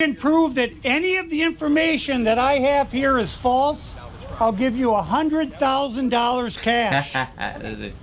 can prove that any of the information that I have here is false, I'll give you $100,000 cash. Is it?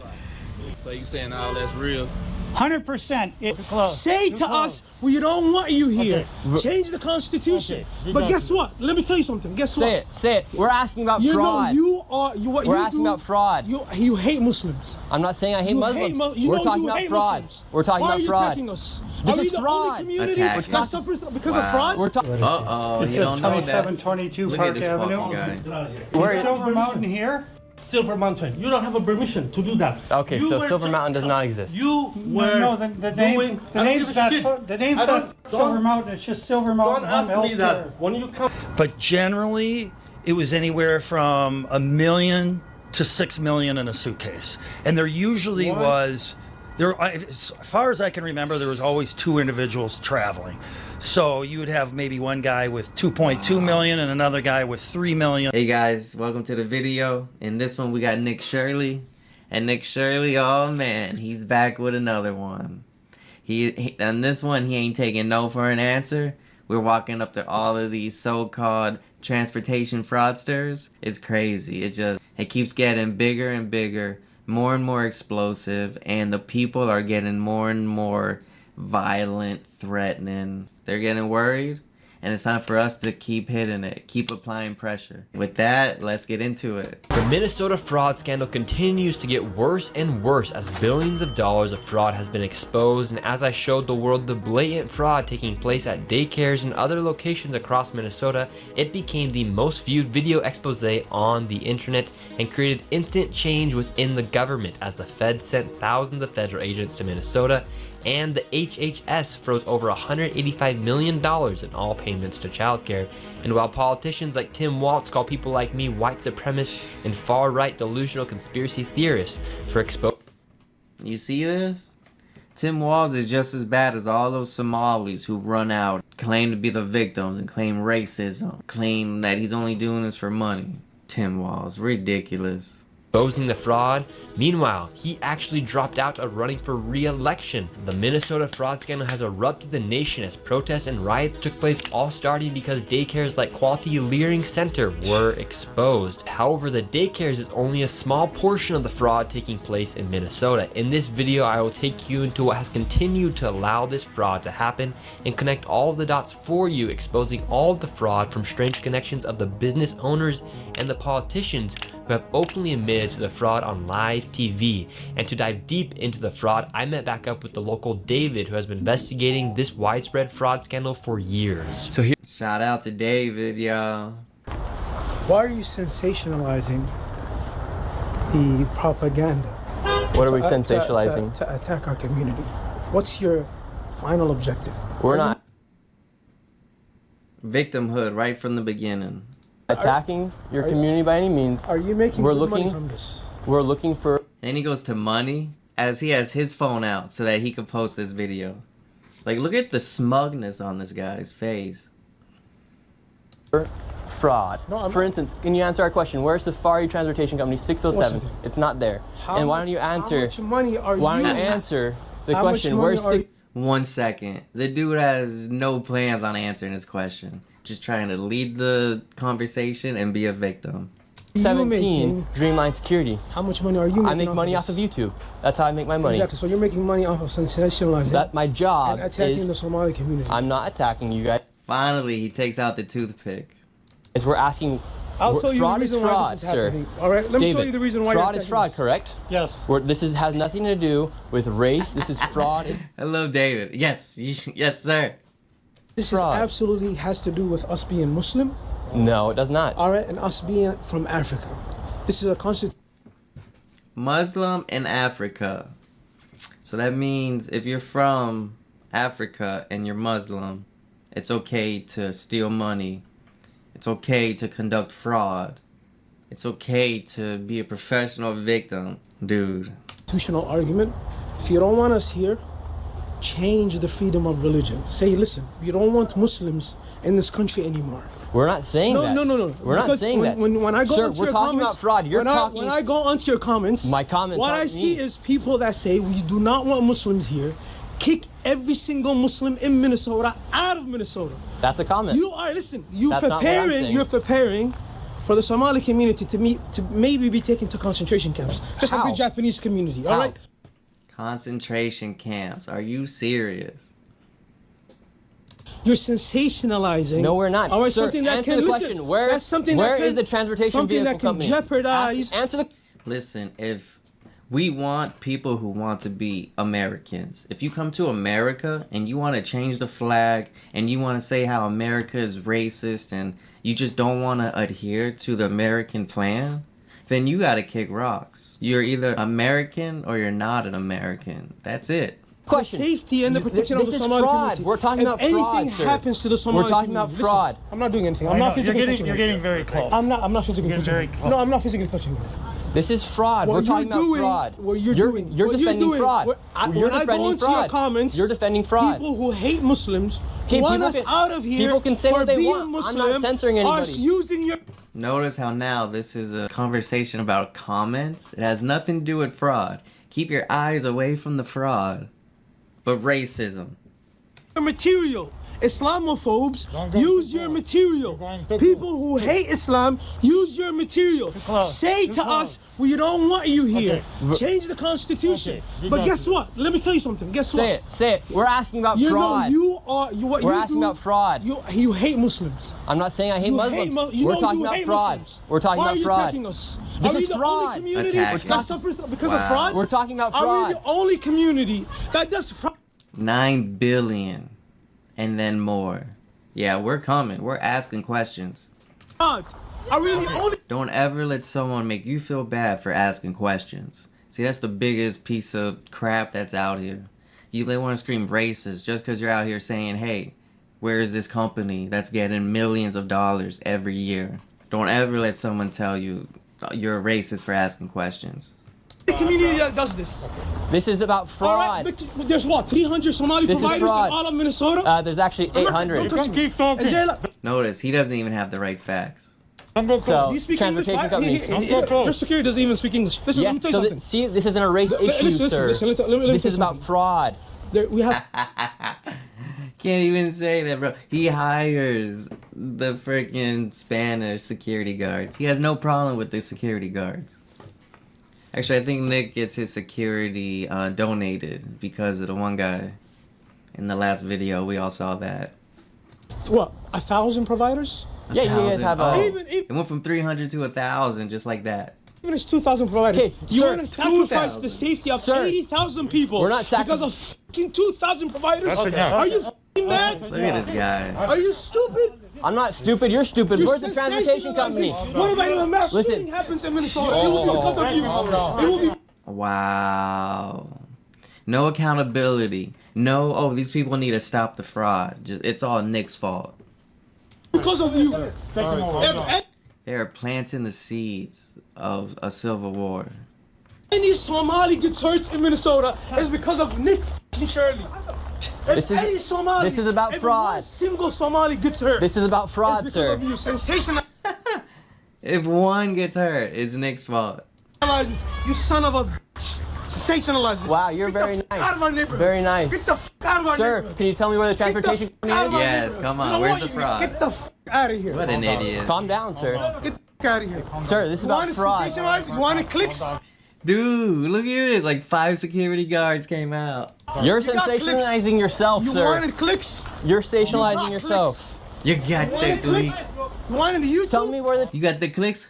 So you saying all that's real? 100%. Say to us, we don't want you here. Okay. Change the Constitution. But guess what? Let me tell you something. Guess what? Say it. We're asking about You fraud. know, We're asking about fraud. You hate Muslims. I'm not saying I hate You Muslims. hate We're talking about fraud. Muslims. We're talking Why about are you fraud. attacking us? This are we is the fraud. only community Attacking. that suffers because of fraud? We're talking. Uh-oh, It you says don't know that. 2722 Look Park at this Avenue. fucking guy. Where Silver Mountain here? Silver Mountain. You don't have a permission to do that. Okay, You so were Silver Mountain does not exist. You were No, the name's not Silver Mountain. It's just Silver Mountain. Don't ask me Healthcare. that. When you come. But generally, it was anywhere from $1 million to $6 million in a suitcase, and there usually was. As far as I can remember, there was always two individuals traveling. So you would have maybe one guy with 2.2 million and another guy with 3 million. Hey guys, welcome to the video. In this one we got Nick Shirley. And Nick Shirley, oh man, he's back with another one. He on this one, he ain't taking no for an answer. We're walking up to all of these so-called transportation fraudsters. It's crazy. It keeps getting bigger and bigger, more and more explosive, and the people are getting more and more violent, threatening. They're getting worried, and it's time for us to keep hitting it, keep applying pressure. With that, let's get into it. The Minnesota fraud scandal continues to get worse and worse as billions of dollars of fraud has been exposed, and as I showed the world the blatant fraud taking place at daycares and other locations across Minnesota, it became the most viewed video expose on the internet and created instant change within the government as the Fed sent thousands of federal agents to Minnesota, and the HHS froze over $185 million in all payments to childcare. And while politicians like Tim Walz call people like me white supremacists and far-right delusional conspiracy theorists for exposing. You see this? Tim Walz is just as bad as all those Somalis who run out, claim to be the victims, and claim racism, claim that he's only doing this for money. Tim Walz, ridiculous. Exposing the fraud. Meanwhile, he actually dropped out of running for re-election. The Minnesota fraud scandal has erupted the nation as protests and riots took place, all starting because daycares like Quality Learning Center were exposed. However, the daycares is only a small portion of the fraud taking place in Minnesota. In this video, I will take you into what has continued to allow this fraud to happen and connect all of the dots for you, exposing all of the fraud from strange connections of the business owners and the politicians who have openly admitted to the fraud on live TV. And to dive deep into the fraud, I met back up with the local David, who has been investigating this widespread fraud scandal for years. So here, Shout out to David, y'all. Why are you sensationalizing the propaganda? What are we sensationalizing? To attack our community. What's your final objective? We're not Victimhood right from the beginning. attacking your community by any means. Are you making good money from this? We're looking for. And he goes to money as he has his phone out so that he could post this video. Like, look at the smugness on this guy's face. Fraud. No, for instance, can you answer our question? Where's Safari Transportation Company 607? It's not there. And why don't you answer? How much money are Why you? don't you answer the How much question? money Where's are you- 1 second. The dude has no plans on answering this question. Just trying to lead the conversation and be a victim. 17 making- Dreamline Security. How much money are you making? I make money off of this? YouTube. That's how I make my money. Exactly. So you're making money off of sensationalizing That my job and attacking is. the Somali community. I'm not attacking you guys. Finally, he takes out the toothpick. Is we're asking. I'll tell you the fraud is reason why fraud, this is sir. happening. All right, let me David, tell you the reason why fraud you're is fraud, attacking correct? Yes. This has nothing to do with race. This is fraud. I love David. Yes, yes, sir. This fraud. absolutely has to do with us being Muslim, No, it does not. all right, and us being from Africa. This is a constant. Muslim in Africa. So that means if you're from Africa and you're Muslim, it's okay to steal money. It's okay to conduct fraud. It's okay to be a professional victim. Dude. Constitutional argument. If you don't want us here, change the freedom of religion. Say, listen, we don't want Muslims in this country anymore. We're not saying that. No. We're not Because saying that. When I go Sir, onto we're your talking comments, about fraud. You're talking. when I go onto your comments, My comments what aren't I see me. is people that say we do not want Muslims here, kick every single Muslim in Minnesota out of Minnesota. That's a comment. You are, listen, you're That's not what I'm saying. preparing for the Somali community to maybe be taken to concentration camps, just like How? the Japanese community, How? all right? Concentration camps. Are you serious? You're sensationalizing. No, we're not. All right, Sir, something that answer can, the listen, question. Where, that's something where that can, is the transportation something vehicle that can company? jeopardize. Answer the Listen, if we want people who want to be Americans, if you come to America and you want to change the flag and you want to say how America is racist and you just don't want to adhere to the American plan, then you got to kick rocks. You're either American or you're not an American. That's it. question. Safety and the protection of the This is Somali fraud. community. We're talking if about fraud, anything sir. happens to the Somali We're talking about community, fraud. listen, I'm not doing anything. I'm not physically touching You're her. getting very close. I'm not physically You're touching very her. close. No, I'm not physically touching her. This is fraud. What We're talking you're about doing, fraud. what you're doing, You're what defending doing, fraud. what- You're when I go defending into your fraud. comments, You're defending fraud. People who hate Muslims, Okay, want people us can- out of here people can say for what they being want. I'm not Muslim, censoring are anybody. using your... Notice how now this is a conversation about comments. It has nothing to do with fraud. Keep your eyes away from the fraud. But racism. material. Islamophobes use your material. too People who hate Islam use your material. Say to us, we don't want you here. Change the constitution. Okay, But guess what? Let me tell you something. Guess what? Say it. Say it. We're asking about You know, fraud. what We're you asking do, about fraud. You hate Muslims. I'm not saying I hate You Muslims. hate you We're know talking you about hate fraud. Muslims. We're talking Why about are you fraud. attacking us? This are we is the fraud. only community Attacking that us. suffers because Wow. of fraud? We're talking about Are fraud. we the only community that does fraud? 9 billion. And then more. Yeah, we're coming. We're asking questions. Are we the only? Don't ever let someone make you feel bad for asking questions. See, that's the biggest piece of crap that's out here. They want to scream racist just because you're out here saying, hey, where is this company that's getting millions of dollars every year? Don't ever let someone tell you you're a racist for asking questions. The community that does this. This is about All right, fraud. but there's what, 300 Somali This is providers in fraud. all of Minnesota? There's actually I'm not- 800. don't touch me. Keep talking. Is there like, Notice, he doesn't even have the right facts. So, you speak English? transportation companies. Your security doesn't even speak English. Listen, Yeah, let me tell you so something. see, this isn't a race issue, listen, sir. listen, let me This tell is you about something. fraud. We have Can't even say that, bro. He hires the freaking Spanish security guards. He has no problem with the security guards. Actually, I think Nick gets his security donated because of the one guy in the last video. We all saw that. what, 1,000 providers? Yeah, you guys 1,000. have a. Oh, Even- it went from 300 to 1,000 just like that. Even if it's 2,000 providers. Okay, You sir, want to sacrifice 2,000. the safety of Sir, 80,000 people we're not because of fucking 2,000 providers? That's enough. Are you fucking mad? Look at this guy. Are you stupid? I'm not stupid. You're stupid. You're Where's the transportation company? What about if a mass Listen. shooting happens in Minnesota? It will be because of you. It will be Wow. No accountability. No, oh, these people need to stop the fraud. Just it's all Nick's fault. because of you. If They're planting the seeds of a civil war. any Somali gets hurt in Minnesota, it's because of Nick fucking Shirley. This is- Any Somali, this is about if fraud. One single Somali gets hurt. This is about it's fraud, because sir. of you. Sensationalizes. If one gets hurt, it's Nick's fault. You son of a bitch. Sensationalizes. Wow, you're Get the very fuck nice. Out of our neighborhood. Very nice. Get the fuck out of our Sir, neighborhood. can you tell me where the Get the transportation fuck out of company our is? Yes, neighborhood. come on, You know where's what? the fraud? Get the fuck out of here. What an idiot. Calm down, sir. Get the fuck out of here. Sir, this is You want about to fraud. sensationalize? You want to clicks? Dude, look at this. Like 5 security guards came out. You're You got clicks. sensationalizing yourself, You sir. wanted clicks? You're You sensationalizing got yourself. clicks. You got You the wanted clicks. clicks? You wanted the YouTube? Tell me where the You got the clicks?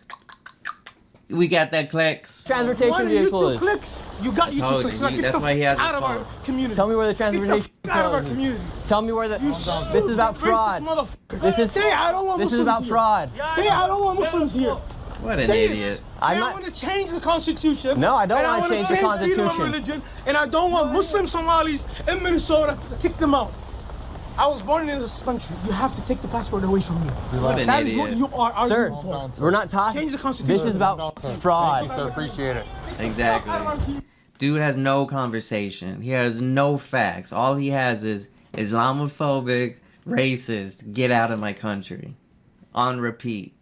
We got the clicks. You transportation wanted vehicle YouTube is. clicks? You got YouTube told clicks. you, Now get that's the why he has fuck out his of our phone. community. Tell me where the Get the transportation fuck out of our vehicle is. community. Tell me where the. You This is about racist fraud. motherfucker. This is. Say I don't want This is Muslims about here. fraud. Say I don't want Muslims here. What an Say idiot. it. Say I'm I not- want to change the constitution. No, I don't and wanna wanna change the freedom of Constitution. religion, and I don't want Muslim Somalis in Minnesota. Kick them out. I was born in this country. You have to take the passport away from me. What an That is what idiot. you are Sir, arguing for. we're not talking. Change the Constitution. This is about fraud. Exactly. Dude has no conversation. He has no facts. All he has is Islamophobic, racist, get out of my country. On repeat.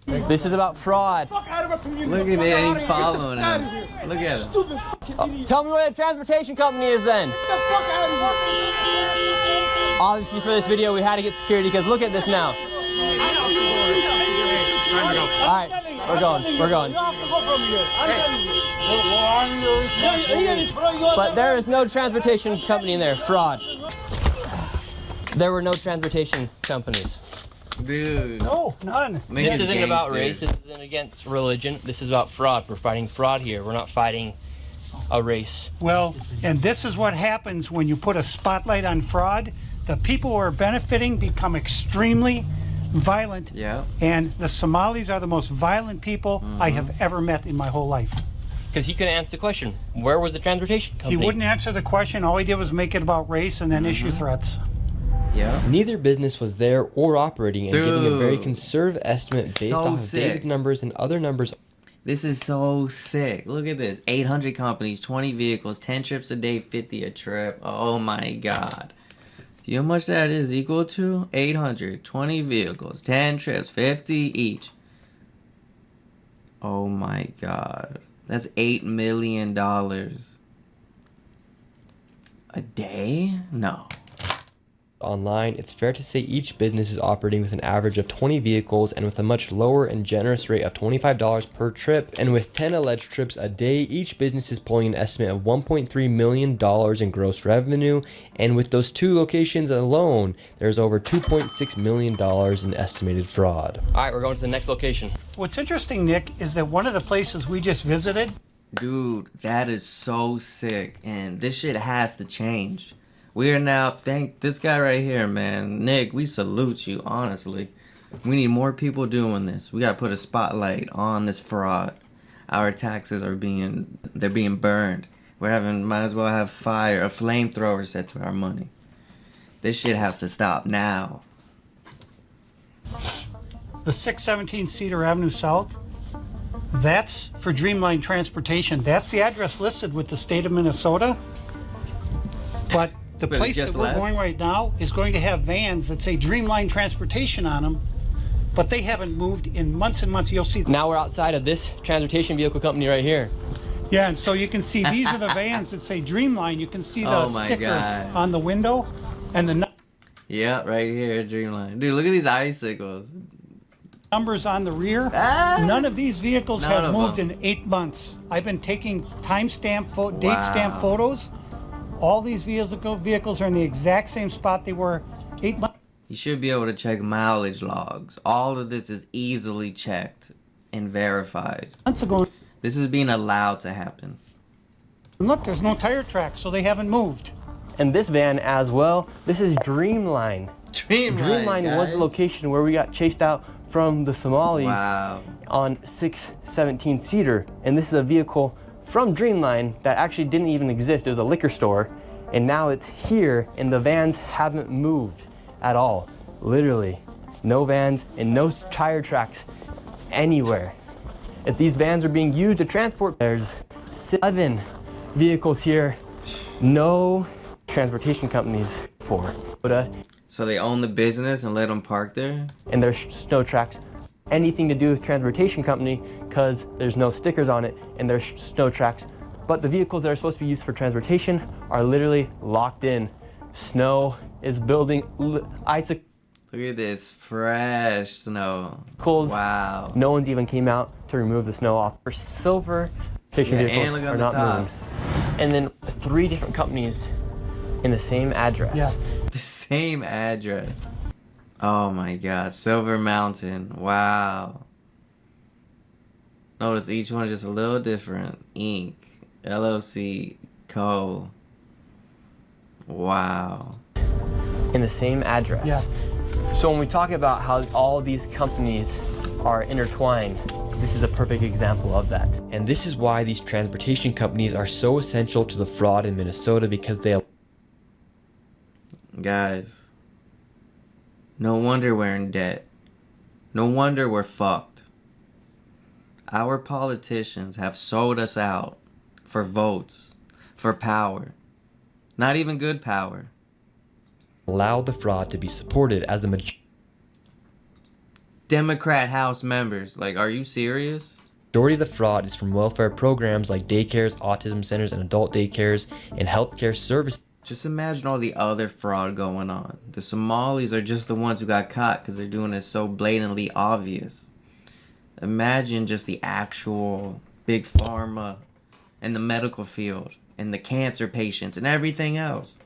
This is about fraud. Look at it, he's following him. Look at him. Stupid fucking idiot. Tell me where the transportation company is then. Get the fuck out of here. Obviously for this video we had to get security because look at this now. Alright, we're going, we're going. You have to go from here. I'm telling you. But there is no transportation company in there. Fraud. There were no transportation companies. Dude. No, none. This isn't about race. This isn't against religion. This is about fraud. We're fighting fraud here. We're not fighting a race. Well, and this is what happens when you put a spotlight on fraud. The people who are benefiting become extremely violent. Yeah. And the Somalis are the most violent people I have ever met in my whole life. Because he couldn't answer the question. Where was the transportation company? He wouldn't answer the question. All he did was make it about race and then issue threats. Yeah. Neither business was there or operating and giving a very Dude. conservative estimate based So off of sick. dated numbers and other numbs. This is so sick. Look at this. 800 companies, 20 vehicles, 10 trips a day, 50 a trip. Oh my God. Do you know how much that is equal to? 800, 20 vehicles, 10 trips, 50 each. Oh my God. That's $8 million. A day? No. Online, it's fair to say each business is operating with an average of 20 vehicles and with a much lower and generous rate of $25 per trip. And with 10 alleged trips a day, each business is pulling an estimate of $1.3 million in gross revenue. And with those two locations alone, there's over $2.6 million in estimated fraud. All right, we're going to the next location. What's interesting, Nick, is that one of the places we just visited, Dude, that is so sick. And this shit has to change. We are now, thank this guy right here, man. Nick, we salute you, honestly. We need more people doing this. We gotta put a spotlight on this fraud. Our taxes are they're being burned. Might as well have a flamethrower set to our money. This shit has to stop now. the 617 Cedar Avenue South, that's for Dreamline Transportation. That's the address listed with the state of Minnesota. But the But it place that just we're left. going right now is going to have vans that say Dreamline Transportation on them, but they haven't moved in months and months. You'll see. Now we're outside of this transportation vehicle company right here. Yeah, and so you can see these are the vans that say Dreamline. You can see the Oh my sticker God. on the window and the Yeah, right here, Dreamline. Dude, look at these icicles. numbers on the rear. Ah! None of these vehicles None have of moved them. in 8 months. I've been taking timestamp, date Wow. stamp photos. All these vehicles are in the exact same spot they were 8 months. You should be able to check mileage logs. All of this is easily checked and verified. Ago. This is being allowed to happen. And look, there's no tire tracks, so they haven't moved. And this van as well, this is Dreamline. Dreamline was the guys. location where we got chased out from the Somalis Wow. on 617 Cedar. And this is a vehicle from Dreamline that actually didn't even exist. It was a liquor store. And now it's here and the vans haven't moved at all. Literally. No vans and no tire tracks anywhere. If these vans are being used to transport, there's 7 vehicles here. No transportation companies for. So they own the business and let them park there? And there's snow tracks. Anything to do with transportation company because there's no stickers on it and there's snow tracks. But the vehicles that are supposed to be used for transportation are literally locked in. Snow is building icicles. Look at this fresh snow. Wow. No one's even came out to remove the snow off. For silver transportation Yeah, vehicles and look at are the not tops. moving. And then 3 different companies in the same address. Yeah. The same address. Oh my God. Silver Mountain. Wow. Notice each one is just a little different. Inc. LLC. Co. Wow. In the same address. Yeah. So when we talk about how all these companies are intertwined, this is a perfect example of that. And this is why these transportation companies are so essential to the fraud in Minnesota, because they Guys. No wonder we're in debt. No wonder we're fucked. Our politicians have sold us out for votes, for power. Not even good power. allow the fraud to be supported as the majority. Democrat House members. Like, are you serious? Majority of the fraud is from welfare programs like daycares, autism centers, and adult daycares, and healthcare services. Just imagine all the other fraud going on. The Somalis are just the ones who got caught because they're doing it so blatantly obvious. Imagine just the actual big pharma and the medical field and the cancer patients and everything else.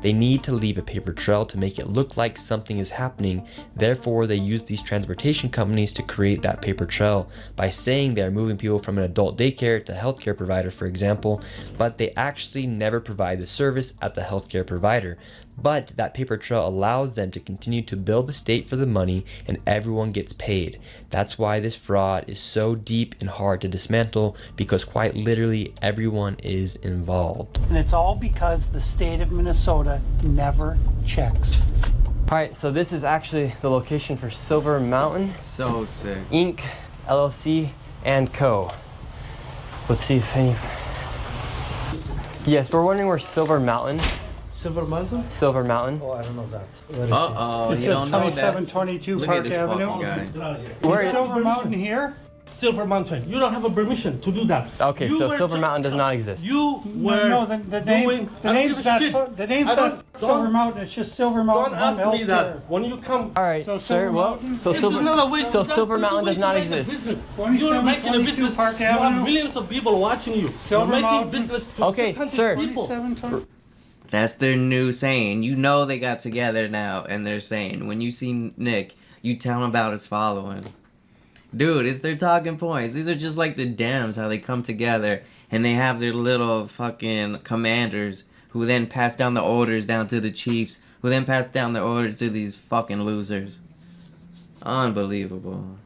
They need to leave a paper trail to make it look like something is happening. Therefore, they use these transportation companies to create that paper trail by saying they are moving people from an adult daycare to a healthcare provider, for example, but they actually never provide the service at the healthcare provider. But that paper trail allows them to continue to bill the state for the money and everyone gets paid. That's why this fraud is so deep and hard to dismantle, because quite literally everyone is involved. And it's all because the state of Minnesota never checks. All right, so this is actually the location for Silver Mountain So sick. Inc., LLC, and Co. Let's see if any... Yes, we're wondering where Silver Mountain. Silver Mountain? Silver Mountain. Oh, I don't know that. Uh-oh, It you says don't know that. 2722 Look Park at this Avenue. fucking guy. Where Is is Silver Mountain here? Silver Mountain. You don't have a permission to do that. Okay, You so were Silver ju- Mountain does not exist. You were No, the name, doing. the I don't name's give a not, shit. the name's I not don't- Silver don't- Mountain, it's just Silver Don't Mountain Home ask me Health that. Care. When you come. All right, So sir. Silver Well, Mountain? so This Silver. is not a waste So of time. Silver It's Mountain a way does to not make a exist. business. You're making a 2722 business. Park You have Avenue. millions of people watching you. Silver You're making Mountain. business to Okay, 600 sir. people. 2720. That's their new saying. You know they got together now, and they're saying, when you see Nick, you tell him about his following. Dude, it's their talking points. These are just like the Dems, how they come together, and they have their little fucking commanders, who then pass down the orders down to the chiefs, who then pass down the orders to these fucking losers. Unbelievable.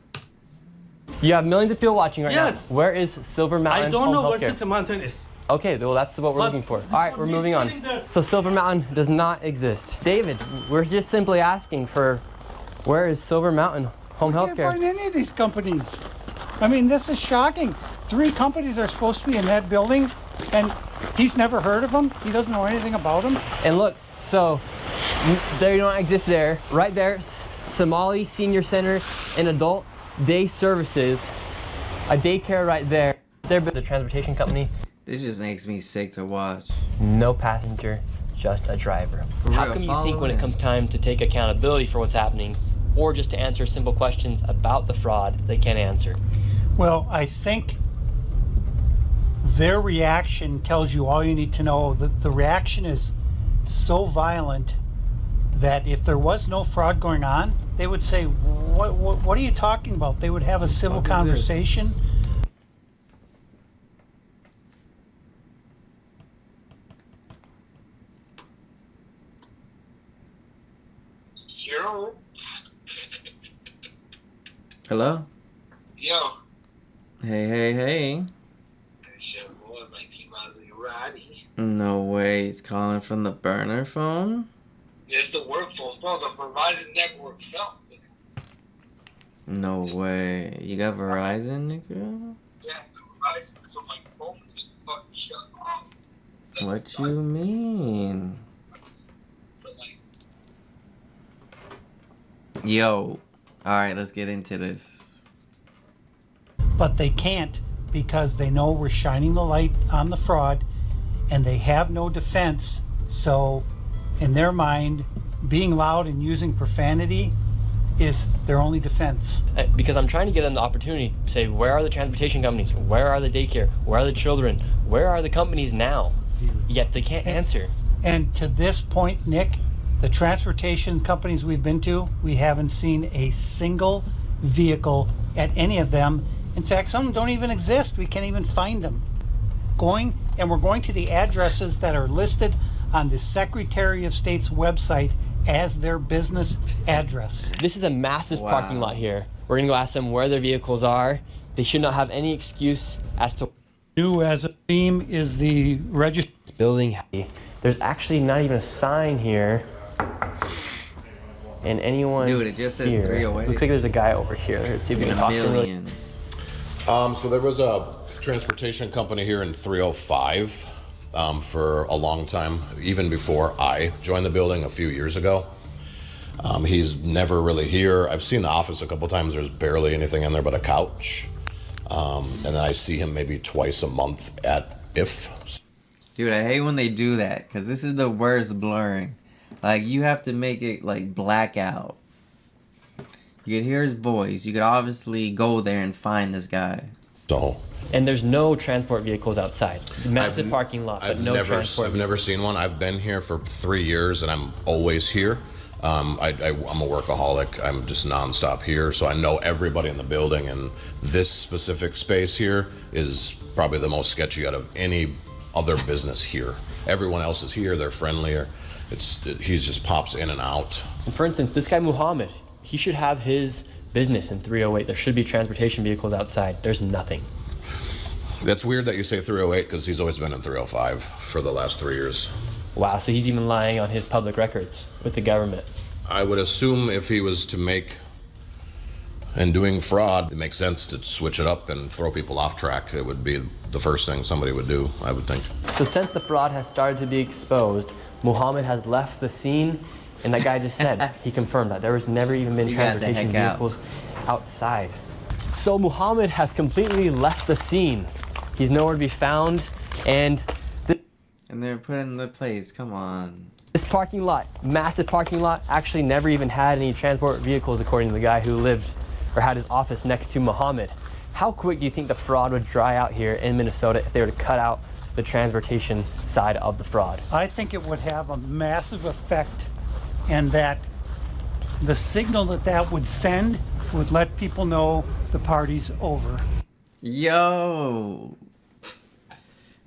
You have millions of people watching right Yes. now. Where is Silver Mountain I don't Home know Health where Care? Silver Mountain is. Okay, well that's what we're But- looking for. All right, we're He's moving on. sitting there. So Silver Mountain does not exist. David, we're just simply asking for where is Silver Mountain Home Health Can't Care? find any of these companies. I mean, this is shocking. 3 companies are supposed to be in that building, and he's never heard of them. He doesn't know anything about them. And look, so they don't exist there. Right there, Somali Senior Center and Adult Day Services, a daycare right there. They're the transportation company. This just makes me sick to watch. No passenger, just a driver. For How real, come you follow think when it him. comes time to take accountability for what's happening, or just to answer simple questions about the fraud, they can't answer? Well, I think their reaction tells you all you need to know. The reaction is so violent that if there was no fraud going on, they would say, what are you talking about? They would have a civil conversation. Yo, Hello? yo, Hey. it's your boy Mikey Maserati. No way, he's calling from the burner phone? It's the work phone, bro. The Verizon network fell. No way. You got Verizon, nigga? Yeah, Verizon. So my phone didn't fucking shut off. What you mean? But like, Yo. Alright, let's get into this. But they can't because they know we're shining the light on the fraud and they have no defense. So, in their mind, being loud and using profanity is their only defense. Because I'm trying to give them the opportunity to say, where are the transportation companies? Where are the daycare? Where are the children? Where are the companies now? Yet they can't answer. And to this point, Nick, the transportation companies we've been to, we haven't seen a single vehicle at any of them. In fact, some don't even exist. We can't even find them. We're going to the addresses that are listed on the Secretary of State's website as their business address. This is a massive Wow. parking lot here. We're gonna go ask them where their vehicles are. They should not have any excuse as to New as a theme is the register. this building. There's actually not even a sign here. And anyone Dude, it just says here. 308. Looks like there's a guy over here. Let's see if we In can the talk to him. really- millions. So there was a transportation company here in 305 for a long time, even before I joined the building a few years ago. He's never really here. I've seen the office a couple times. There's barely anything in there but a couch. And then I see him maybe twice a month at if. Dude, I hate when they do that, because this is the worst blurring. Like, you have to make it, like, blackout. You could hear his voice. You could obviously go there and find this guy. So. And there's no transport vehicles outside. Massive parking lot, but no transport. I've never seen one. I've been here for 3 years, and I'm always here. I'm a workaholic. I'm just nonstop here, so I know everybody in the building. And this specific space here is probably the most sketchy out of any other business here. Everyone else is here. They're friendlier. He just pops in and out. And for instance, this guy Muhammad, he should have his business in 308. There should be transportation vehicles outside. There's nothing. That's weird that you say 308 because he's always been in 305 for the last 3 years. Wow, so he's even lying on his public records with the government. I would assume if he was to make and doing fraud, it makes sense to switch it up and throw people off track. It would be the first thing somebody would do, I would think. So since the fraud has started to be exposed, Muhammad has left the scene, and that guy just said, he confirmed that there was never even been transportation vehicles outside. So Muhammad has completely left the scene. He's nowhere to be found, and they're put in the place, come on. This parking lot, massive parking lot, actually never even had any transport vehicles according to the guy who lived or had his office next to Muhammad. How quick do you think the fraud would dry out here in Minnesota if they were to cut out the transportation side of the fraud? I think it would have a massive effect, and that the signal that would send would let people know the party's over. Yo!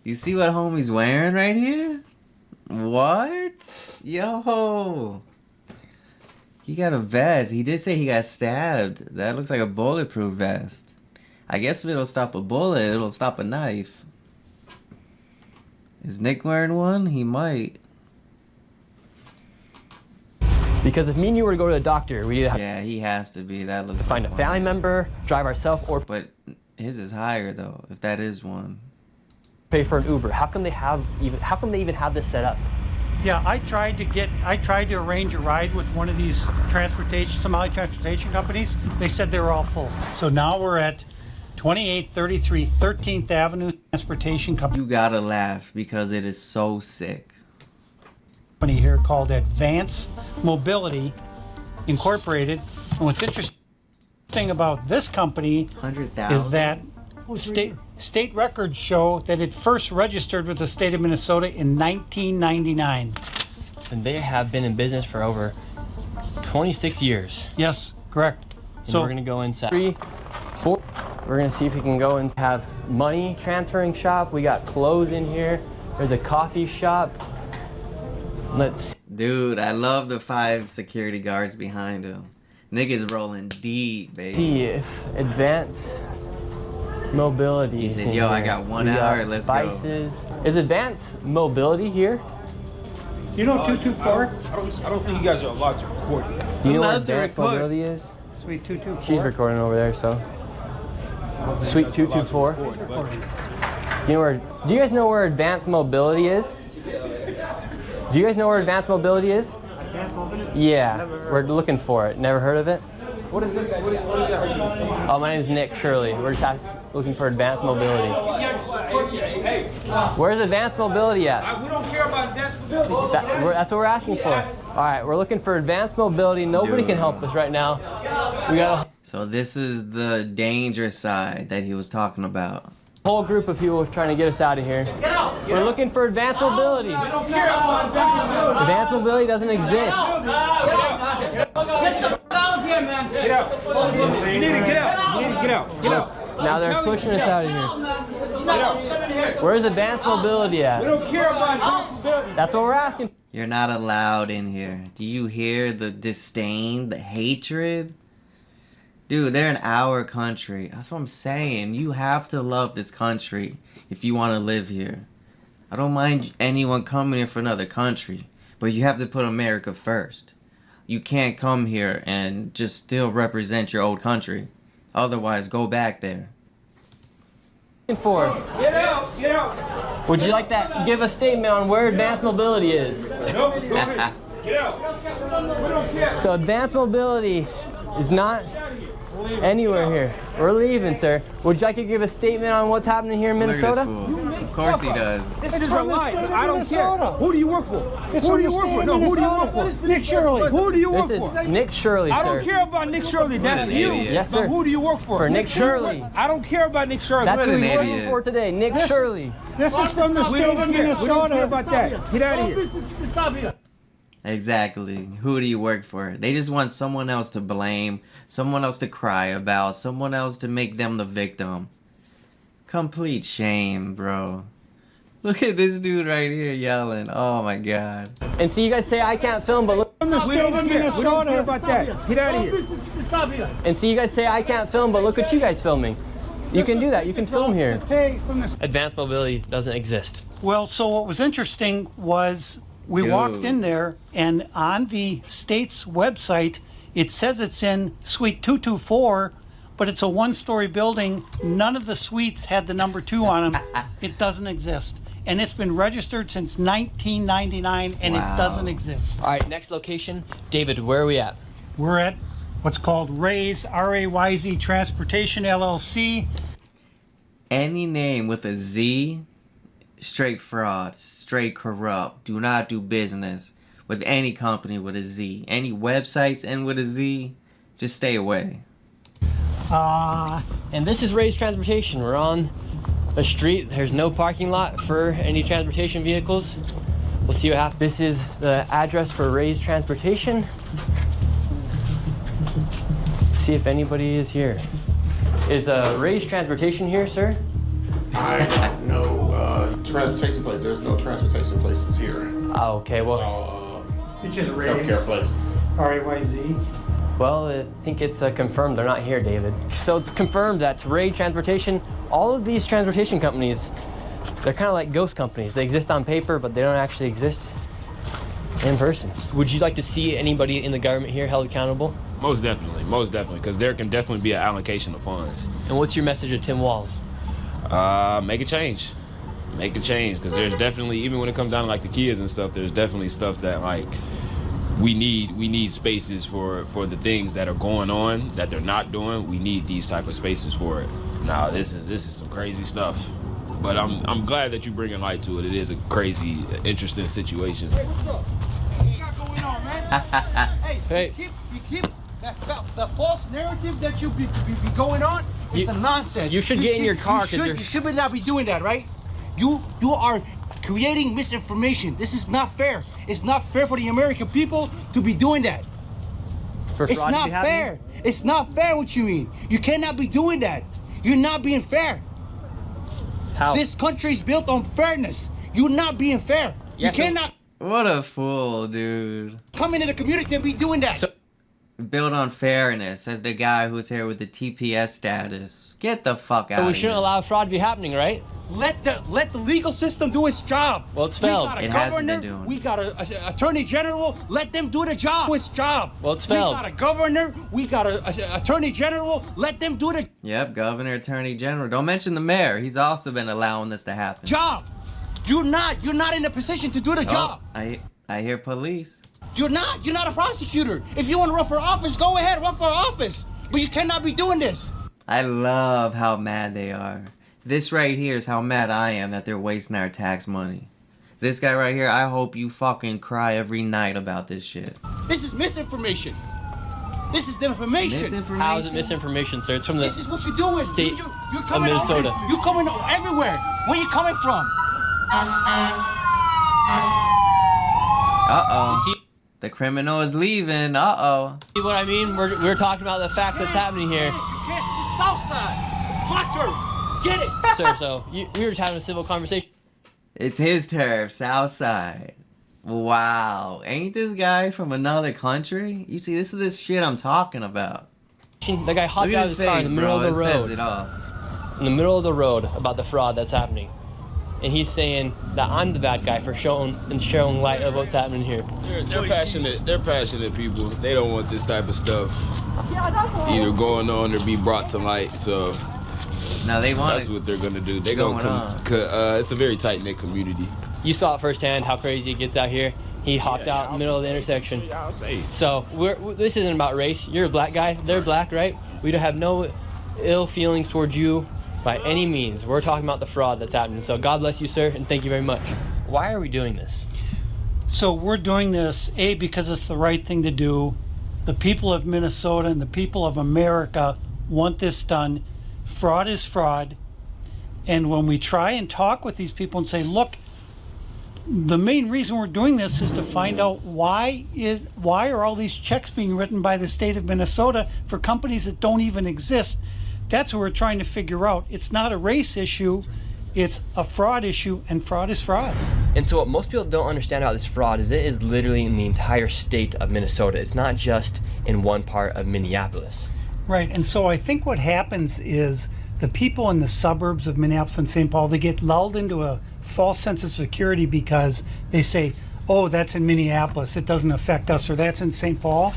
You see what homie's wearing right here? What? Yo! He got a vest. He did say he got stabbed. That looks like a bulletproof vest. I guess if it'll stop a bullet, it'll stop a knife. Is Nick wearing one? He might. Because if me and you were to go to the doctor, we'd either have yeah, he has to be. That looks to find like a family member, drive ourselves, or but his is higher though, if that is one. Pay for an Uber. How come they even have this set up? Yeah, I tried to arrange a ride with one of these Somali transportation companies. They said they were all full. So now we're at 2833 13th Avenue Transportation Company. You gotta laugh because it is so sick. Company here called Advance Mobility Incorporated. And what's interesting about this company 100,000 is that state records show that it first registered with the state of Minnesota in 1999. And they have been in business for over 26 years. Yes, correct. And so we're gonna go inside. 3, 4. We're gonna see if we can go and have money transferring shop. We got clothes in here. There's a coffee shop. Dude, I love the 5 security guards behind him. Niggas rolling deep, baby. See if Advance Mobility. He said, yo, I got 1 hour, let's spices. Go. Is Advance Mobility here? You know 224? I don't think you guys are allowed to record here. Do you know what Advance Mobility is? Suite 224. She's recording over there, so. Suite 224. Do you guys know where Advanced Mobility is? Do you guys know where Advanced Mobility is? Advanced Mobility? Yeah, we're looking for it. Never heard of it? What is this? What is that? Oh, my name is Nick Shirley. We're just looking for Advanced Mobility. Hey, where's Advanced Mobility at? we don't care about Advanced Mobility. That's what we're asking for. All right, we're looking for Advanced Mobility. Nobody can help us right now. We got So this is the danger side that he was talking about. a whole group of people trying to get us out of here. We're looking for Advanced Mobility. We don't care about Advanced Mobility. Advanced Mobility doesn't exist. Get the fuck out of here, man. Get out. You need to get out. You need to get out. Get out. Now they're pushing us out of here. Where's Advanced Mobility at? We don't care about Advanced Mobility. That's what we're asking. You're not allowed in here. Do you hear the disdain, the hatred? Dude, they're in our country. That's what I'm saying. You have to love this country if you want to live here. I don't mind anyone coming here from another country, but you have to put America first. You can't come here and just still represent your old country. Otherwise, go back there. Get out. Get out. Would you like that? Give a statement on where Advanced Mobility is. No, go ahead. Get out. We don't care. So advanced mobility is not anywhere here. We're leaving, sir. Would you like to give a statement on what's happening here in Look at this Minnesota? fool. Of course he does. This is a lie. I don't care. Who do you work for? Who do you work for? No, who do you work for? Nick Shirley. Who do you work This for? is Nick Shirley, I sir. don't care about Nick Shirley. That's an you. idiot. Yes, sir. But who do you work for? For Nick Shirley. I don't care about Nick Shirley. That's What who an he's working idiot. for today, Nick Shirley. This is from the We state don't of care. We don't care Minnesota. about that. Get out of here. Exactly. Who do you work for? They just want someone else to blame, someone else to cry about, someone else to make them the victim. Complete shame, bro. Look at this dude right here yelling. Oh my god. And see, you guys say I can't film, but look. From the We state don't of care. We don't care Minnesota. about that. Get out of here. And see, you guys say I can't film, but look at you guys filming. You can do that. You can film here. Hey, from the Advanced mobility doesn't exist. Well, so what was interesting was we Dude. walked in there, and on the state's website, it says it's in Suite 224, but it's a one-story building. None of the suites had the number 2 on them. It doesn't exist. And it's been registered since 1999, and Wow. it doesn't exist. All right, next location. David, where are we at? We're at what's called Ray's, R-A-Y-Z Transportation, LLC. Any name with a Z, straight fraud, straight corrupt. Do not do business with any company with a Z. Any websites end with a Z, just stay away. And this is Ray's Transportation. We're on a street. There's no parking lot for any transportation vehicles. We'll see what happens. This is the address for Ray's Transportation. See if anybody is here. Is Ray's Transportation here, sir? No transportation place. There's no transportation places here. Oh, okay, well, All It's just Ray's, healthcare places. R-A-Y-Z. well, I think it's confirmed they're not here, David. So it's confirmed that Ray Transportation, all of these transportation companies, they're kind of like ghost companies. They exist on paper, but they don't actually exist in person. Would you like to see anybody in the government here held accountable? Most definitely, because there can definitely be an allocation of funds. And what's your message to Tim Walz? Make a change, because there's definitely, even when it comes down to like the kids and stuff, there's definitely stuff that like we need spaces for the things that are going on that they're not doing. We need these type of spaces for it. Now this is some crazy stuff, but I'm glad that you bringing light to it. It is a crazy, interesting situation. Hey, what's up? What you got going on, man? Hey. You keep the false narrative that you be going on. It's a nonsense. you should get in your car, 'cause you should not be doing that, right? You are creating misinformation. This is not fair. It's not fair for the American people to be doing that. For It's fraud to not be happening? fair. It's not fair what you mean. You cannot be doing that. You're not being fair. How? This country is built on fairness. You're not being fair. Yeah, you so- cannot What a fool, dude. come into the community and be doing that. Built on fairness, says the guy who's here with the TPS status. Get the fuck out But we of shouldn't here. allow fraud to be happening, right? Let the legal system do its job. Well, it's failed. We got a It hasn't been governor. doing. We got a attorney general. Let them do the job. Do its job. Well, it's failed. We got a governor. We got a attorney general. Let them do the Yep, Governor, Attorney General. Don't mention the mayor. He's also been allowing this to happen. job. You're not in a position to do the job. I hear police. You're not a prosecutor. If you want to run for office, go ahead, run for office. But you cannot be doing this. I love how mad they are. This right here is how mad I am that they're wasting our tax money. This guy right here, I hope you fucking cry every night about this shit. This is misinformation. This is the information. Misinformation? How is it misinformation, sir? It's from the This is what you're doing. state You're of coming Minnesota. You're coming everywhere. Where you coming from? Uh-oh. You see- The criminal is leaving. Uh-oh. See what I mean? We're talking about the facts that's happening here. You can't. It's Southside. It's my turf. Get it. Sir, so we were just having a civil conversation. It's his turf, Southside. Wow. Ain't this guy from another country? You see, this is the shit I'm talking about. The guy hopped Look out at of his his car face, in the middle bro. of the It says road. it all. In the middle of the road about the fraud that's happening. And he's saying that I'm the bad guy for showing light of what's happening here. They're passionate. They're passionate people. They don't want this type of stuff either going on or be brought to light. So Now they want that's it. what they're gonna do. They're going gonna on? come. It's a very tight knit community. You saw it firsthand how crazy it gets out here. He hopped out in the middle of the intersection. Yeah, I'll say. So this isn't about race. You're a black guy. They're black, right? We don't have no ill feelings towards you by any means. We're talking about the fraud that's happening. So God bless you, sir, and thank you very much. Why are we doing this? So we're doing this, A, because it's the right thing to do. The people of Minnesota and the people of America want this done. Fraud is fraud. And when we try and talk with these people and say, look, the main reason we're doing this is to find out why are all these checks being written by the state of Minnesota for companies that don't even exist. That's what we're trying to figure out. It's not a race issue, it's a fraud issue, and fraud is fraud. And so what most people don't understand about this fraud is it is literally in the entire state of Minnesota. It's not just in one part of Minneapolis. Right, and so I think what happens is the people in the suburbs of Minneapolis and St. Paul, they get lulled into a false sense of security because they say, oh, that's in Minneapolis, it doesn't affect us, or that's in St. Paul.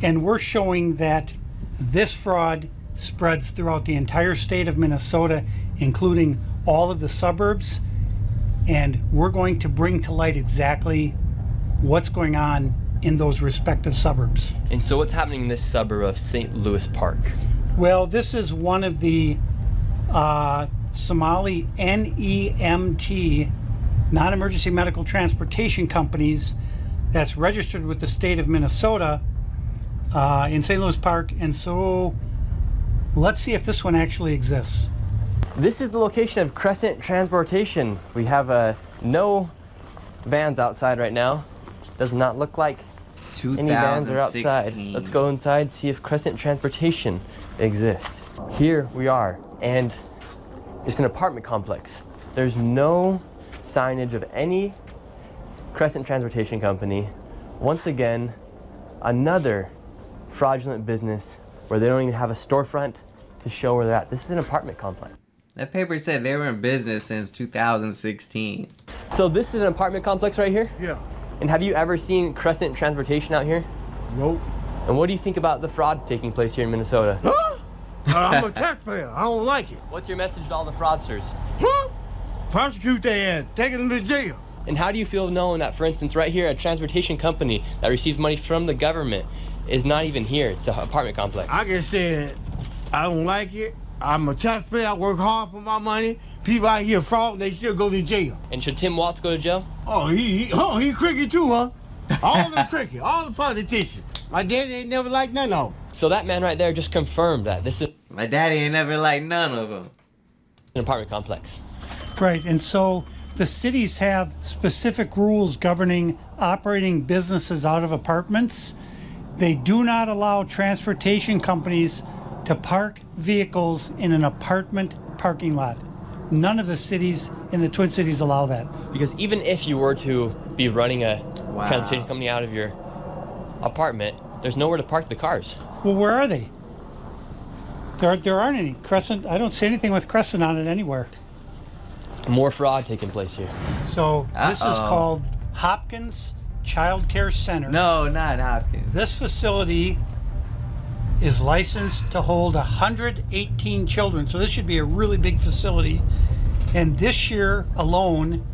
And we're showing that this fraud spreads throughout the entire state of Minnesota, including all of the suburbs. And we're going to bring to light exactly what's going on in those respective suburbs. And so what's happening in this suburb of St. Louis Park? Well, this is one of the Somali NEMT, non-emergency medical transportation companies, that's registered with the state of Minnesota in St. Louis Park. And so let's see if this one actually exists. This is the location of Crescent Transportation. We have no vans outside right now. Does not look like any vans are outside. Let's go inside, see if Crescent Transportation exists. Here we are, and it's an apartment complex. There's no signage of any Crescent Transportation company. Once again, another fraudulent business where they don't even have a storefront to show where they're at. This is an apartment complex. That paper said they were in business since 2016. So this is an apartment complex right here? Yeah. And have you ever seen Crescent Transportation out here? Nope. And what do you think about the fraud taking place here in Minnesota? Huh? I'm a taxpayer. I don't like it. What's your message to all the fraudsters? Huh? Prosecute their ass. Take them to jail. And how do you feel knowing that, for instance, right here, a transportation company that receives money from the government is not even here? It's an apartment complex. I just said, I don't like it. I'm a taxpayer. I work hard for my money. People out here fraud, they still go to jail. And should Tim Walz go to jail? Oh, he cricket too, huh? All the cricket, all the politicians. My daddy ain't never liked none of them. So that man right there just confirmed that this is My daddy ain't never liked none of them. an apartment complex. Right, and so the cities have specific rules governing operating businesses out of apartments. They do not allow transportation companies to park vehicles in an apartment parking lot. None of the cities in the Twin Cities allow that. Because even if you were to be running a transportation company out of your apartment, there's nowhere to park the cars. Well, where are they? There aren't any. Crescent, I don't see anything with Crescent on it anywhere. More fraud taking place here. So this is called Hopkins Child Care Center. No, not Hopkins. This facility is licensed to hold 118 children. So this should be a really big facility. And this year alone,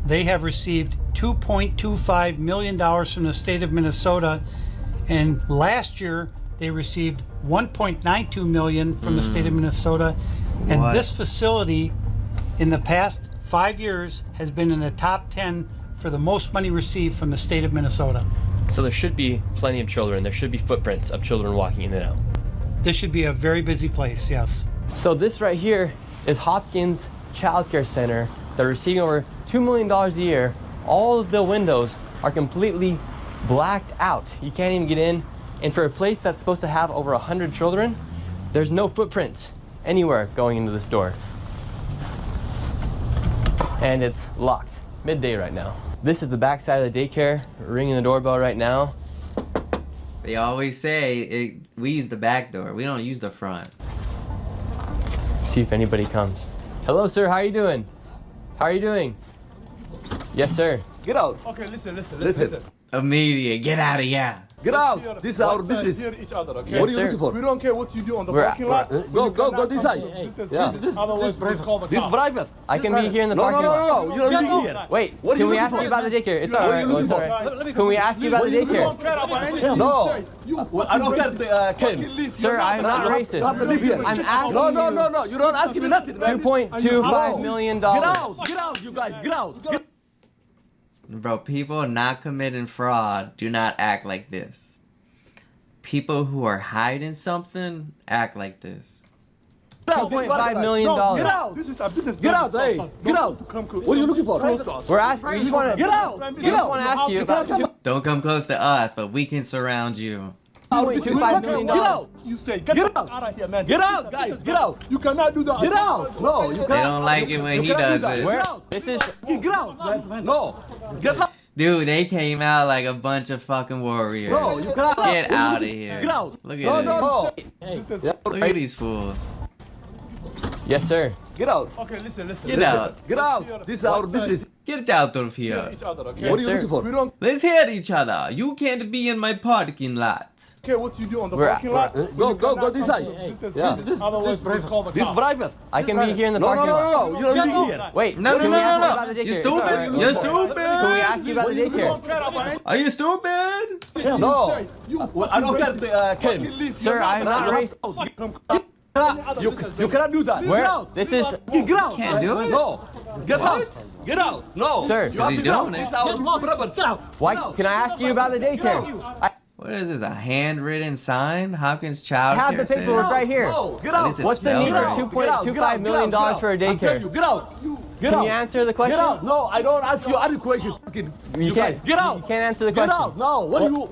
they have received $2.25 million from the state of Minnesota. And last year, they received $1.92 million from the state of Minnesota. And this facility, in the past 5 years, has been in the top 10 for the most money received from the state of Minnesota. So there should be plenty of children. There should be footprints of children walking in and out. This should be a very busy place, yes. So this right here is Hopkins Child Care Center. They're receiving over $2 million a year. All of the windows are completely blacked out. You can't even get in. And for a place that's supposed to have over 100 children, there's no footprints anywhere going into this door. And it's locked, midday right now. This is the back side of the daycare, ringing the doorbell right now. They always say we use the back door. We don't use the front. See if anybody comes. Hello, sir. How are you doing? How are you doing? Yes, sir. Get out. Okay, listen. Immediate. Get out of here. Get out. This is our business. What are you looking for? We don't care what you do on the We're- parking lot. Go this side. This private. I can be here in the No, parking lot. no. You don't be here. Wait, What are can you we looking ask for? you about the daycare? It's What all are right. you Well, looking it's all for? right. Can we ask you about the daycare? No. I don't care, Ken. Sir, I'm not You racist. have to live here. I'm asking No. You don't ask me nothing, man. $2.25 million. Get out, you guys. Get out. Bro, people not committing fraud do not act like this. People who are hiding something act like this. $2.5 million. Get out. This is our business. Get out, hey. Get out. What are you looking for? We're asking. We just want to Get out. We just want to ask you about Don't come close to us, but we can surround you. $2.25 million. Get out. You say, Get out. out of here, man. Get out, guys. Get out. You cannot do that. Get out. No, you cannot. They don't like it when he does it. Get out. This is. Get out, man. No. Get out. Dude, they came out like a bunch of fucking warriors. No, you cannot. Get out of here. Get out. Look at No. Look at these fools. Yes, sir. Get out. Okay, listen. Get out. Get out. This is our business. Get out of here. What are you looking for? We don't Let's hit each other. You can't be in my parking lot. care what you do on the We're- parking lot. Go this side. Otherwise, please call the This cops. private. I can be here in the No. parking lot. You don't be here. Wait, No, can we ask you about the daycare? You It's all right. stupid. You're stupid. Can we ask you about the daycare? Are you stupid? No. I don't care, Ken. Sir, I'm not racist. You cannot do that. Where? Get out. This is. Get out. Can't do it. No. Get out. Get out. No. Sir. You have He's to get out. doing it. This is our property. Get out. Why? Can I ask you about the daycare? What is this? A handwritten sign? Hopkins I Child have Care the paperwork Center? right here. No. Get At out. least it's What's the need spelled for right. $2.25 million for a I'm telling daycare? you, get out. Get Can out. you answer the question? Get out. No, I don't ask you any question. You guys, can't. get out. You can't answer the Get question. out. No. What are you?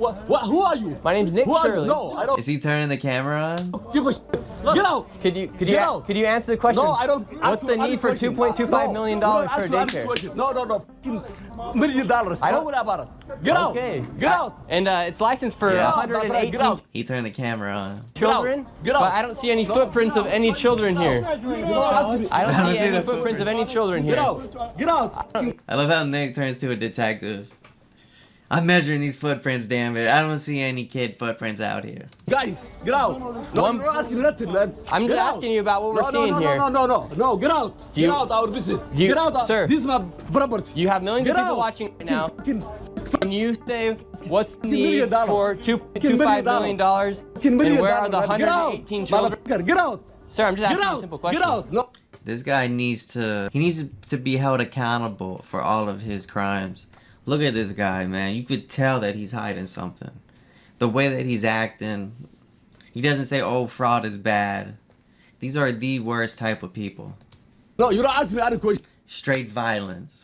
Who are you? My name's Nick Who are you? Shirley. No, I don't Is he turning the camera on? give a shit. Get out. Could you Get out. could you answer the question? No, I don't. What's the need for $2.25 million for a daycare? No. $1 million. I don't- worry about it. Get out. Okay. Get out. And it's licensed for Yeah. 118 Get out. He turned the camera on. children. Get out. But I don't see any footprints of any children here. I don't see any footprints of any children Get here. out. Get out. I love how Nick turns to a detective. I'm measuring these footprints, damn it. I don't see any kid footprints out here. Guys, get out. No, I'm not asking nothing, man. I'm just Get out. asking you about what we're seeing no, here. No, get out. Do you- Get out our business. do you- Get out. sir, This is my property. You have millions Get of people out. watching right now. Can you say what's the $1 million. need for $2.25 million? And where are the 118 children? Get out. Sir, I'm just Get asking a out. simple question. Get out. No. This guy needs to be held accountable for all of his crimes. Look at this guy, man. You could tell that he's hiding something. The way that he's acting, he doesn't say, "Oh, fraud is bad." These are the worst type of people. No, you don't ask me any question. Straight violence.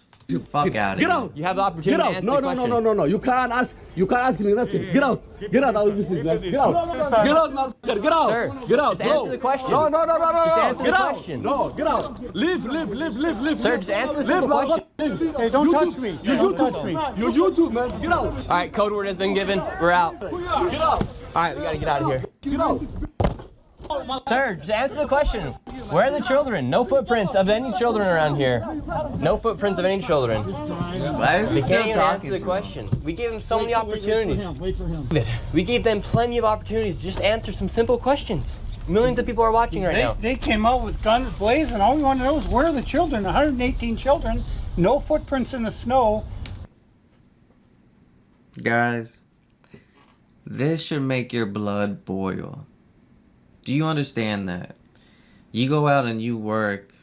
Fuck out of Get here. out. You have the opportunity Get to out. answer No, the no, question. no. You can't ask me nothing. Get out. Get out our business, man. Get out. Get out, man. Get out. Sir, Get out. just answer the question. No. Just answer Get the out. question. No, get out. Leave. Sir, just answer the Leave, simple man. question. Leave. Hey, don't You touch too. me. You Don't too. touch me. You too, man. Get out. All right, code word has been given. We're out. All Get out. right, we gotta get out of here. Get out. Sir, just answer the question. Where are the children? No footprints of any children around here. No footprints of any children. Why is he They still can't even answer talking? the question. We gave them so many opportunities. Wait for him. We gave them plenty of opportunities to just answer some simple questions. Millions of people are watching right now. They came out with guns blazing. All we want to know is where are the children? 118 children, no footprints in the snow. Guys, this should make your blood boil. Do you understand that? You go out and you work,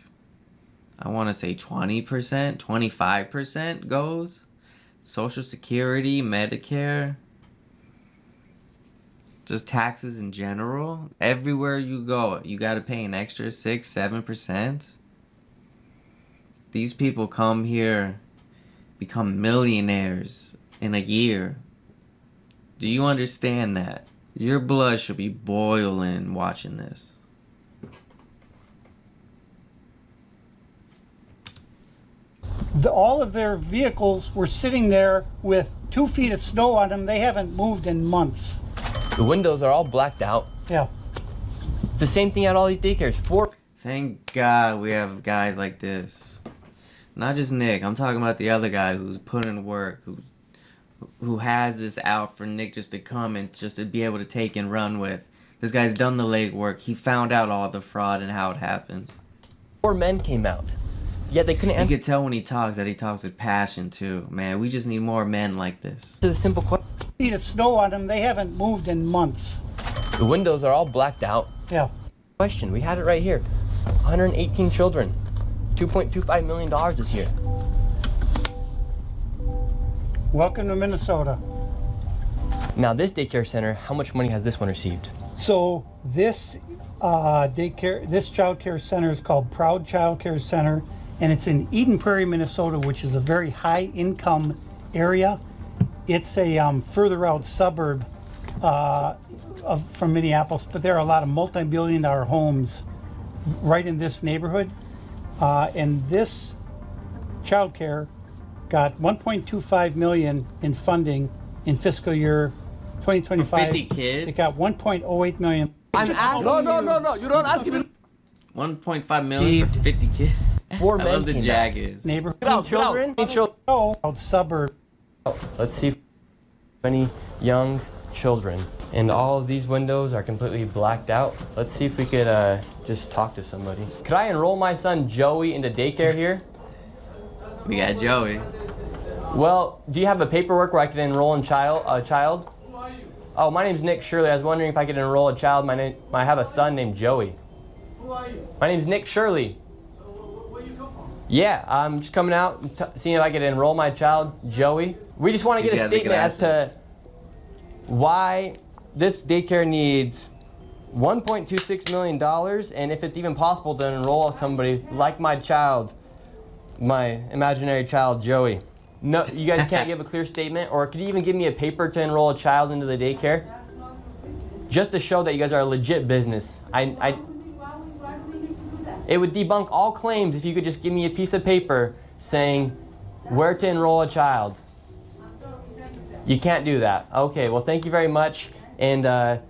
I want to say 20%, 25% goes. Social Security, Medicare, just taxes in general. Everywhere you go, you got to pay an extra 6, 7%. These people come here, become millionaires in a year. Do you understand that? Your blood should be boiling watching this. All of their vehicles were sitting there with 2 feet of snow on them. They haven't moved in months. The windows are all blacked out. Yeah. It's the same thing at all these daycares. Thank God we have guys like this. Not just Nick. I'm talking about the other guy who's put in work, who's who has this out for Nick just to come and just to be able to take and run with. This guy's done the legwork. He found out all the fraud and how it happens. 4 men came out, yet they couldn't You answer could tell when he talks that he talks with passion too. Man, we just need more men like this. the simple question. Feet of snow on them. They haven't moved in months. The windows are all blacked out. Yeah. Question, we had it right here. 118 children. $2.25 million this year. Welcome to Minnesota. Now this daycare center, how much money has this one received? So this this child care center is called Proud Child Care Center, and it's in Eden Prairie, Minnesota, which is a very high income area. It's a further out suburb from Minneapolis, but there are a lot of multi-billion-dollar homes right in this neighborhood, and this child care got $1.25 million in funding in fiscal year 2025. For 50 kids? It got $1.08 million. I'm asking No, you don't ask me. 1.5 million for 50 kids. 4 I men love the came jaggeds. Neighborhood children? out suburb. Let's see if many young children. And all of these windows are completely blacked out. Let's see if we could just talk to somebody. Could I enroll my son Joey into daycare here? We got Joey. Well, do you have a paperwork where I can enroll a child? Oh, my name's Nick Shirley. I was wondering if I could enroll a child. I have a son named Joey. Who are you? My name's Nick Shirley. So where you come from? Yeah, I'm just coming out and seeing if I could enroll my child, Joey. We just want to get a statement as to why this daycare needs $1.26 million, and if it's even possible to enroll somebody like my child, my imaginary child, Joey. No, you guys can't give a clear statement, or could you even give me a paper to enroll a child into the daycare? Just to show that you guys are a legit business. It would debunk all claims if you could just give me a piece of paper saying where to enroll a child. You can't do that. Okay, well thank you very much, and I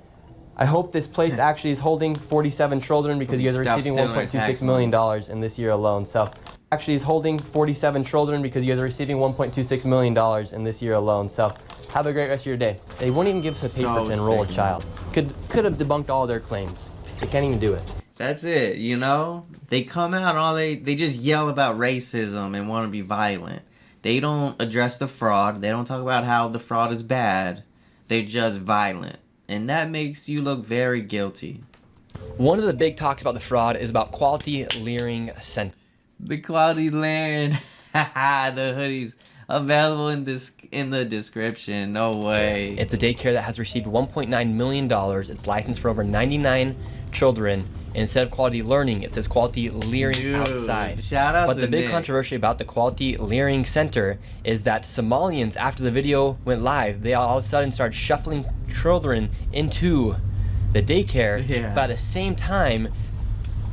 hope this place actually is holding 47 children because you guys are receiving $1.26 million in this year alone. So actually is holding 47 children because you guys are receiving $1.26 million in this year alone. So have a great rest of your day. They won't even give us a paper to enroll a child. Could have debunked all their claims. They can't even do it. That's it, you know? They come out and they just yell about racism and want to be violent. They don't address the fraud. They don't talk about how the fraud is bad. They're just violent. And that makes you look very guilty. One of the big talks about the fraud is about Quality Leering Center. The Quality Leering, the hoodies available in the description. No way. It's a daycare that has received $1.9 million. It's licensed for over 99 children. And instead of Quality Learning, it says Quality Leering outside. Shout out but to the big Nick. controversy about the Quality Leering Center is that Somalians, after the video went live, they all of a sudden started shuffling children into the daycare. Yeah. But at the same time,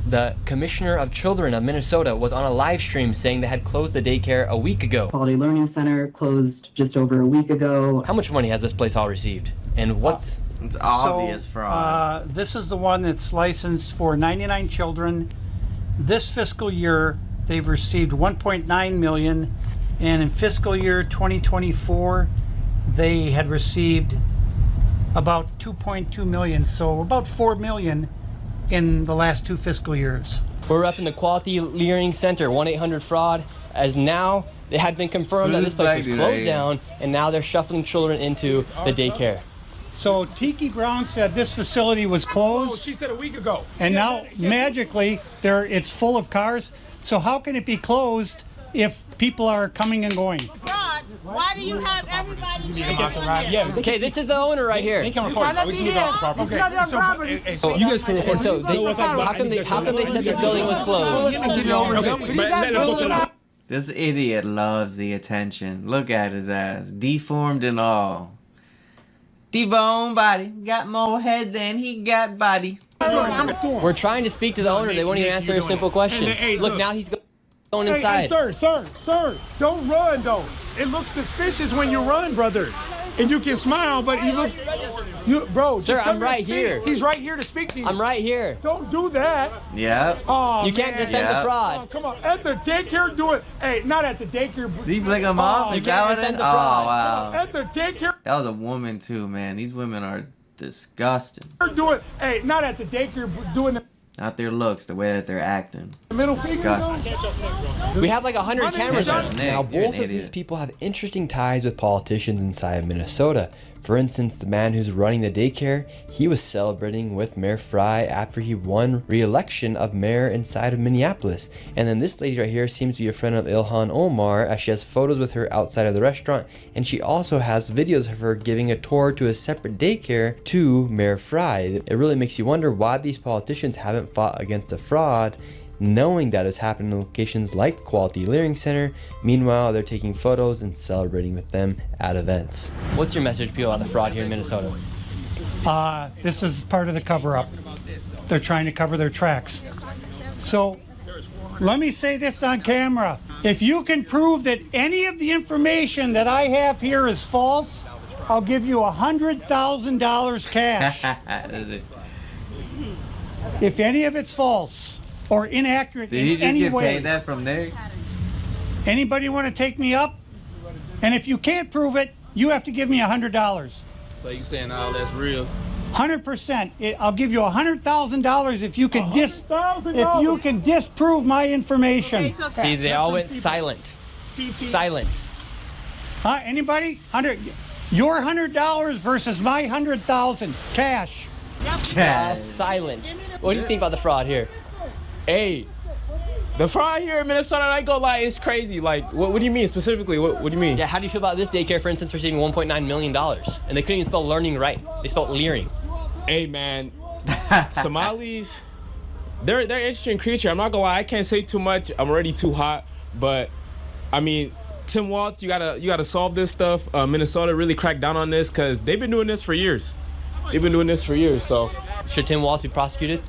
the Commissioner of Children of Minnesota was on a live stream saying they had closed the daycare a week ago. Quality Learning Center closed just over a week ago. How much money has this place all received? And what's... It's obvious fraud. This is the one that's licensed for 99 children. This fiscal year, they've received 1.9 million, and in fiscal year 2024, they had received about 2.2 million, so about 4 million in the last 2 fiscal years. We're up in the Quality Leering Center, 1-800-FRAUD, as now it had been confirmed that this place was closed down, and now they're shuffling children into the daycare. So Tiki Brown said this facility was closed. Oh, she said a week ago. And now magically it's full of cars. So how can it be closed if people are coming and going? Fraud. Why do you have everybody here? Yeah. Okay, this is the owner right here. They can record it. We just need to off the property. Okay. So you guys can record. And so how come they said this building was closed? Let's go to the... This idiot loves the attention. Look at his ass. Deformed and all. T-bone body. Got more head than he got body. We're trying to speak to the owner. They won't even answer a simple question. Look, now he's going inside. Hey, sir, don't run though. It looks suspicious when you run, brother. And you can smile, but you look Bro, Sir, just come I'm right speak. here. He's right here to speak to you. I'm right here. Don't do that. Yeah. Oh, You can't man. defend the fraud. Oh, come on. At the daycare, do it. Hey, not at the daycare. Did he flick him off? you Is can't that what it defend is? the fraud. Oh, wow. At the daycare, That was a woman, too, man. These women are disgusting. do it. Hey, not at the daycare, doing the Not their looks, the way that they're acting. middle finger. Disgusting. We have like 100 cameras Nick, on. Now, you're an both of idiot. these people have interesting ties with politicians inside of Minnesota. For instance, the man who's running the daycare, he was celebrating with Mayor Fry after he won re-election of mayor inside of Minneapolis. And then this lady right here seems to be a friend of Ilhan Omar, as she has photos with her outside of the restaurant, and she also has videos of her giving a tour to a separate daycare to Mayor Fry. It really makes you wonder why these politicians haven't fought against the fraud, knowing that it's happening in locations like Quality Learning Center. Meanwhile, they're taking photos and celebrating with them at events. What's your message, people, on the fraud here in Minnesota? This is part of the cover-up. They're trying to cover their tracks. So let me say this on camera. If you can prove that any of the information that I have here is false, I'll give you $100,000 cash. Is it? If any of it's false or inaccurate Did he in just any get way. paid that from there? Anybody want to take me up? And if you can't prove it, you have to give me $100. So you saying all that's real? 100%. I'll give you $100,000 if you can disprove my information. See, they all went silent. Silent. Huh? Anybody? Your $100 versus my $100,000 cash. All silent. What do you think about the fraud here? Hey, the fraud here in Minnesota, I ain't gonna lie, it's crazy. Like, what do you mean specifically? What do you mean? Yeah, how do you feel about this daycare, for instance, receiving $1.9 million? And they couldn't even spell learning right. They spelled leering. Hey, man, Somalis, they're an interesting creature. I'm not gonna lie, I can't say too much. I'm already too hot. But, I mean, Tim Waltz, you gotta solve this stuff. Minnesota really cracked down on this because they've been doing this for years. So. Should Tim Waltz be prosecuted?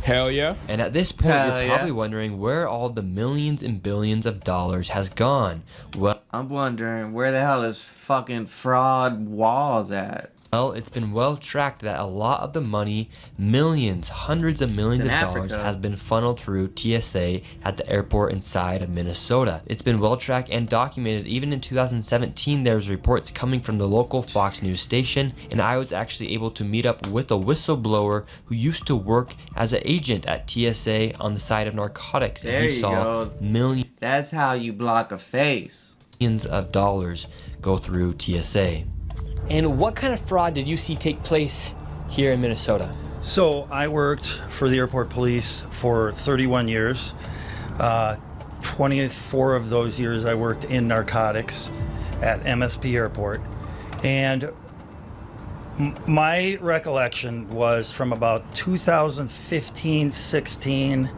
Hell yeah. And at this point, Hell you're probably wondering where all the millions and billions of dollars has gone. Well, I'm wondering where the hell is fucking fraud walls at? Well, it's been well tracked that a lot of the money, millions, hundreds of millions of dollars, has been funneled through TSA at the airport inside of Minnesota. It's been well tracked and documented. Even in 2017, there was reports coming from the local Fox News station, and I was actually able to meet up with a whistleblower who used to work as an agent at TSA on the side of narcotics, and There he you saw go. millions. That's how you block a face. Millions of dollars go through TSA. And what kind of fraud did you see take place here in Minnesota? So I worked for the airport police for 31 years. 24 of those years I worked in narcotics at MSP Airport. And my recollection was from about 2015-16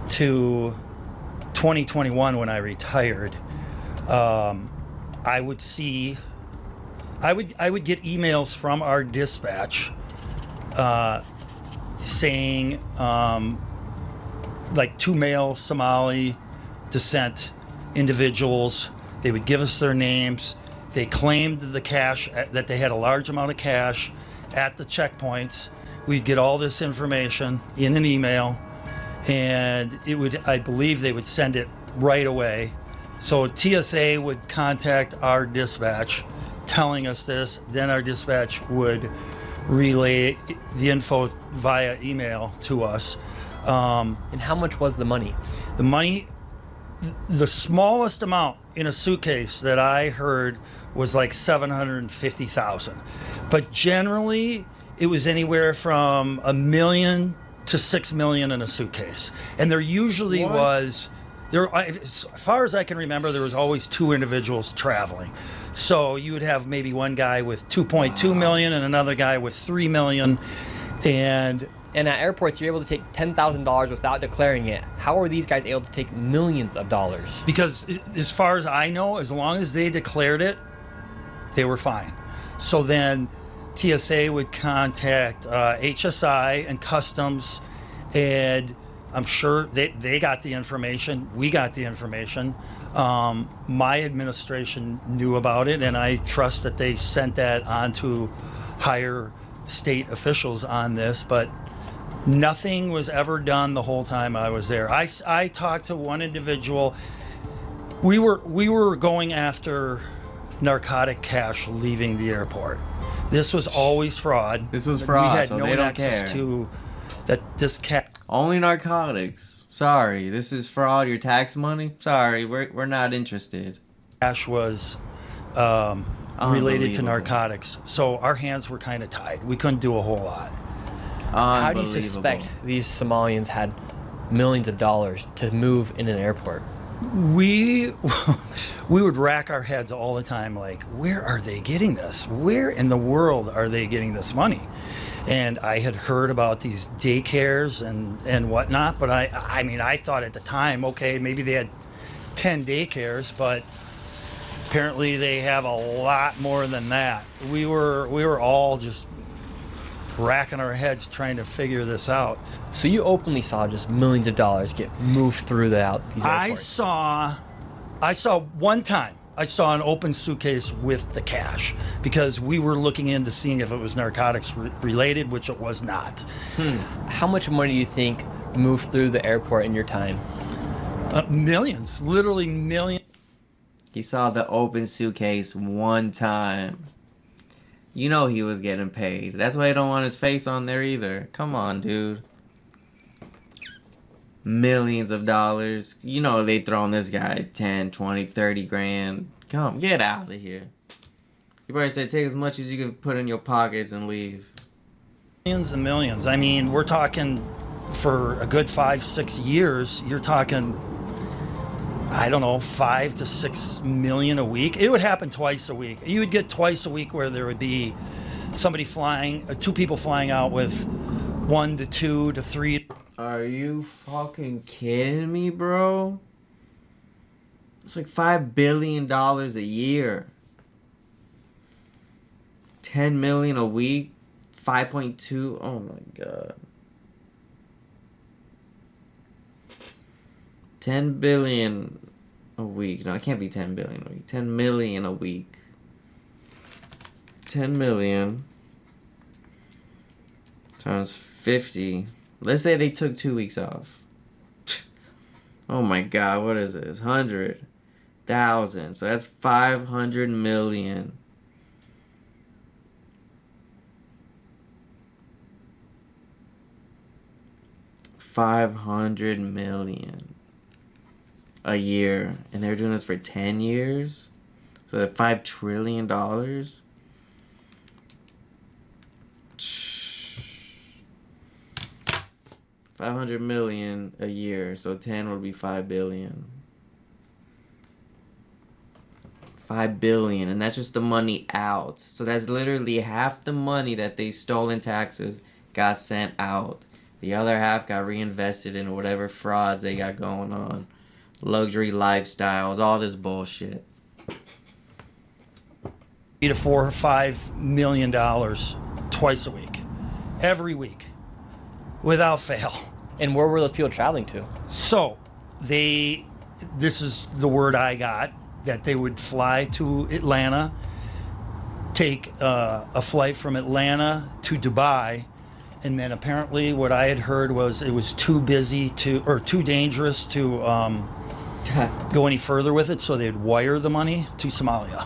to 2021 when I retired. I would get emails from our dispatch saying like two male Somali descent individuals. They would give us their names. They claimed the cash, that they had a large amount of cash at the checkpoints. We'd get all this information in an email, and I believe they would send it right away. So TSA would contact our dispatch telling us this, then our dispatch would relay the info via email to us. And how much was the money? The money, the smallest amount in a suitcase that I heard was like $750,000. But generally, it was anywhere from $1 million to $6 million in a suitcase. And there usually was, as far as I can remember, there was always two individuals traveling. So you would have maybe one guy with 2.2 million and another guy with 3 million. And at airports, you're able to take $10,000 without declaring it. How are these guys able to take millions of dollars? Because as far as I know, as long as they declared it, they were fine. So then TSA would contact HSI and Customs, and I'm sure they got the information. We got the information. My administration knew about it, and I trust that they sent that on to higher state officials on this, but nothing was ever done the whole time I was there. I talked to one individual. We were going after narcotic cash leaving the airport. This was always fraud. This was fraud. We had so no they don't access care. to that. This cat. Only narcotics. Sorry, this is fraud. Your tax money. Sorry, we're not interested. Cash was related to Unbelievable. narcotics, so our hands were kind of tied. We couldn't do a whole lot. How do you suspect these Somalians had millions of dollars to move in an airport? We would rack our heads all the time, like, where are they getting this? Where in the world are they getting this money? And I had heard about these daycares and whatnot, but I mean, I thought at the time, okay, maybe they had 10 daycares, but apparently they have a lot more than that. We were all just racking our heads trying to figure this out. So you openly saw just millions of dollars get moved through these airports? I saw one time. I saw an open suitcase with the cash because we were looking into seeing if it was narcotics related, which it was not. How much money do you think moved through the airport in your time? Millions, literally millions. He saw the open suitcase one time. You know he was getting paid. That's why he don't want his face on there either. Come on, dude. Millions of dollars. You know they throwing this guy 10, 20, 30 grand. Come, get out of here. You probably said take as much as you can put in your pockets and leave. Millions and millions. I mean, we're talking for a good 5-6 years, you're talking, I don't know, 5 to 6 million a week. It would happen twice a week. You would get twice a week where there would be somebody flying, 2 people flying out with 1 to 2 to 3. Are you fucking kidding me, bro? It's like $5 billion a year. 10 million a week. 5.2. Oh my god. 10 billion a week. No, it can't be 10 billion a week. 10 million a week. 10 million times 50. Let's say they took 2 weeks off. Oh my god, what is this? 100,000. So that's 500 million. $500 million a year, and they're doing this for 10 years. So that $5 trillion. 500 million a year, so 10 would be 5 billion. 5 billion, and that's just the money out. So that's literally half the money that they stole in taxes got sent out. The other half got reinvested in whatever frauds they got going on. Luxury lifestyles, all this bullshit. $3 to $4 or $5 million twice a week, every week, without fail. And where were those people traveling to? So this is the word I got, that they would fly to Atlanta, take a flight from Atlanta to Dubai, and then apparently what I had heard was it was too busy or too dangerous to go any further with it, so they'd wire the money to Somalia.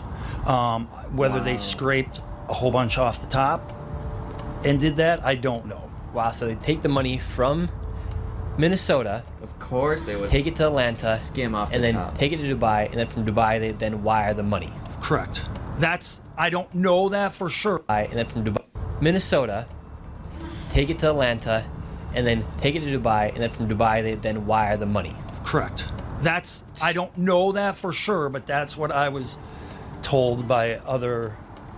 Whether they scraped a whole bunch off the top and did that, I don't know. Wow, so they take the money from Minnesota. Of course they would. Take it to Atlanta. Skim off and the then top. take it to Dubai, and then from Dubai they then wire the money. Correct. I don't know that for sure. And then from Dubai, Minnesota, take it to Atlanta, and then take it to Dubai, and then from Dubai they then wire the money. Correct. I don't know that for sure, but that's what I was told by other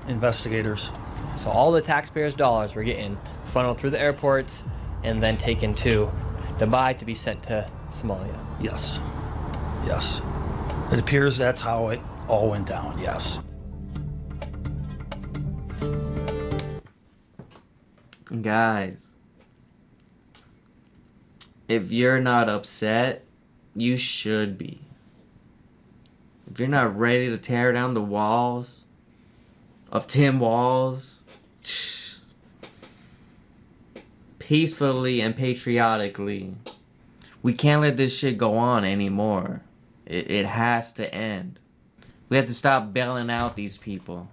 investigators. So all the taxpayers' dollars were getting funneled through the airports and then taken to Dubai to be sent to Somalia. Yes. Yes. It appears that's how it all went down, yes. Guys, if you're not upset, you should be. If you're not ready to tear down the walls of Tim Walls, peacefully and patriotically. We can't let this shit go on anymore. It has to end. We have to stop bailing out these people.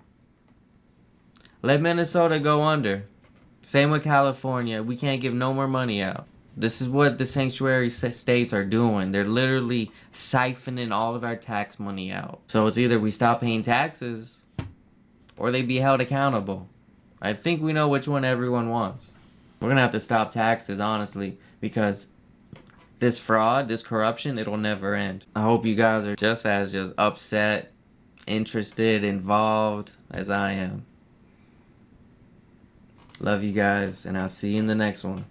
Let Minnesota go under. Same with California. We can't give no more money out. This is what the sanctuary states are doing. They're literally siphoning all of our tax money out. So it's either we stop paying taxes or they be held accountable. I think we know which one everyone wants. We're gonna have to stop taxes, honestly, because this fraud, this corruption, it'll never end. I hope you guys are just as upset, interested, involved as I am. Love you guys, and I'll see you in the next one.